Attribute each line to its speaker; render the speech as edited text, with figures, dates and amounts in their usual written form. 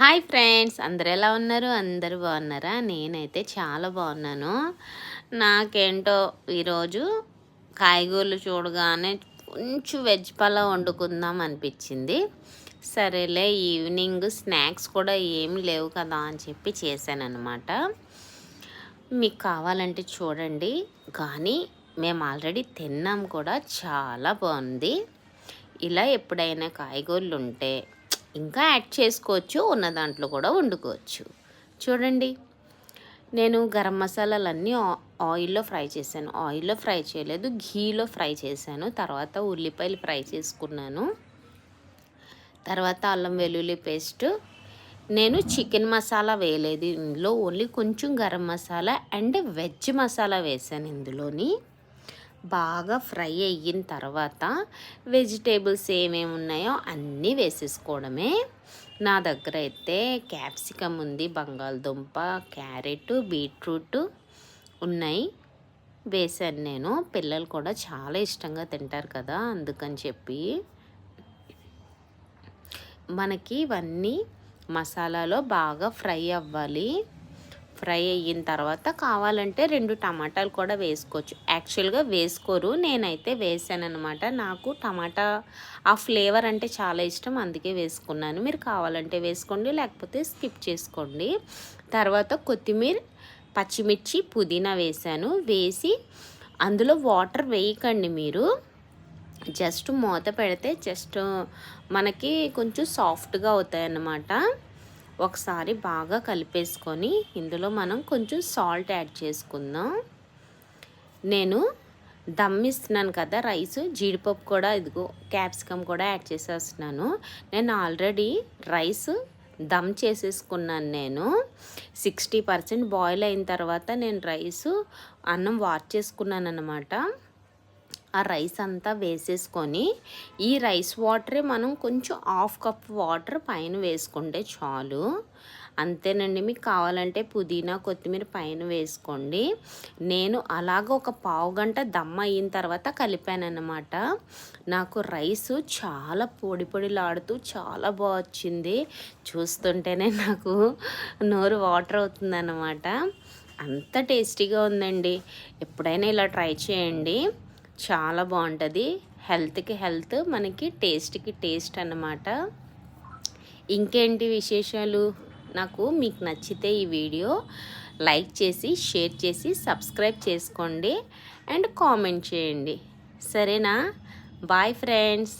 Speaker 1: Hi friends, అందరు ఎలా ఉన్నారు? అందరూ బాగున్నారా? నేనైతే చాలా బాగున్నాను. నాకేంటో ఈరోజు కాయగూరలు చూడగానే కొంచెం వెజ్ పలావ్ వండుకుందాం అనిపించింది. సరేలే, ఈవినింగ్ స్నాక్స్ కూడా ఏమి లేవు కదా అని చెప్పి చేశానన్నమాట. మీకు కావాలంటే చూడండి, కానీ మేము ఆల్రెడీ తిన్నాం కూడా, చాలా బాగుంది. ఇలా ఎప్పుడైనా కాయగూరలు ఉంటే ఇంకా యాడ్ చేసుకోవచ్చు, ఉన్న దాంట్లో కూడా వండుకోవచ్చు. చూడండి, నేను గరం మసాలాలన్నీ ఆయిల్లో ఫ్రై చేశాను. ఆయిల్లో ఫ్రై చేయలేదు, ఘీలో ఫ్రై చేశాను. తర్వాత ఉల్లిపాయలు ఫ్రై చేసుకున్నాను. తర్వాత అల్లం వెల్లుల్లి పేస్ట్. నేను చికెన్ మసాలా వేయలేదు ఇందులో, ఓన్లీ కొంచెం గరం మసాలా అండ్ వెజ్ మసాలా వేసాను ఇందులోని. బాగా ఫ్రై అయిన తర్వాత వెజిటేబుల్స్ ఏమేమి ఉన్నాయో అన్నీ వేసేసుకోవడమే. నా దగ్గర అయితే క్యాప్సికమ్ ఉంది, బంగాళదుంప, క్యారెట్, బీట్రూట్ ఉన్నాయి, వేసాను నేను. పిల్లలు కూడా చాలా ఇష్టంగా తింటారు కదా, అందుకని చెప్పి. మనకి ఇవన్నీ మసాలాలో బాగా ఫ్రై అవ్వాలి. ఫ్రై అయిన తర్వాత కావాలంటే 2 టమాటాలు కూడా వేసుకోవచ్చు. యాక్చువల్గా వేసుకోరు, నేనైతే వేసానన్నమాట. నాకు టమాటా ఆ ఫ్లేవర్ అంటే చాలా ఇష్టం, అందుకే వేసుకున్నాను. మీరు కావాలంటే వేసుకోండి, లేకపోతే స్కిప్ చేసుకోండి. తర్వాత కొత్తిమీర, పచ్చిమిర్చి, పుదీనా వేసాను. వేసి అందులో వాటర్ వేయకండి మీరు, జస్ట్ మూత పెడితే జస్ట్ మనకి కొంచెం సాఫ్ట్గా అవుతాయి అన్నమాట. ఒకసారి బాగా కలిపేసుకొని ఇందులో మనం కొంచెం సాల్ట్ యాడ్ చేసుకుందాం. నేను దమ్ ఇస్తున్నాను కదా రైస్, జీడిపప్పు కూడా, ఇదిగో క్యాప్సికమ్ కూడా యాడ్ చేసేస్తున్నాను. నేను ఆల్రెడీ రైస్ దమ్ చేసేసుకున్నాను. నేను 60% బాయిల్ అయిన తర్వాత నేను రైసు అన్నం వాష్ చేసుకున్నాను అన్నమాట. ఆ రైస్ అంతా వేసేసుకొని, ఈ రైస్ వాటరే మనం కొంచెం 1/2 కప్ వాటర్ పైన వేసుకుంటే చాలు. అంతేనండి. మీకు కావాలంటే పుదీనా, కొత్తిమీర పైన వేసుకోండి. నేను అలాగ ఒక పావు గంట దమ్ అయిన తర్వాత కలిపానన్నమాట. నాకు రైసు చాలా పొడి పొడిలాడుతూ చాలా బాగా వచ్చింది. చూస్తుంటేనే నాకు నోరు వాటర్ అవుతుందన్నమాట. అంత టేస్టీగా ఉందండి. ఎప్పుడైనా ఇలా ట్రై చేయండి, చాలా బాగుంటుంది. హెల్త్కి హెల్త్, మనకి టేస్ట్కి టేస్ట్ అన్నమాట. ఇంకేంటి విశేషాలు? నాకు మీకు నచ్చితే ఈ వీడియో లైక్ చేసి, షేర్ చేసి, సబ్స్క్రైబ్ చేసుకోండి అండ్ కామెంట్ చేయండి. సరేనా? Bye friends.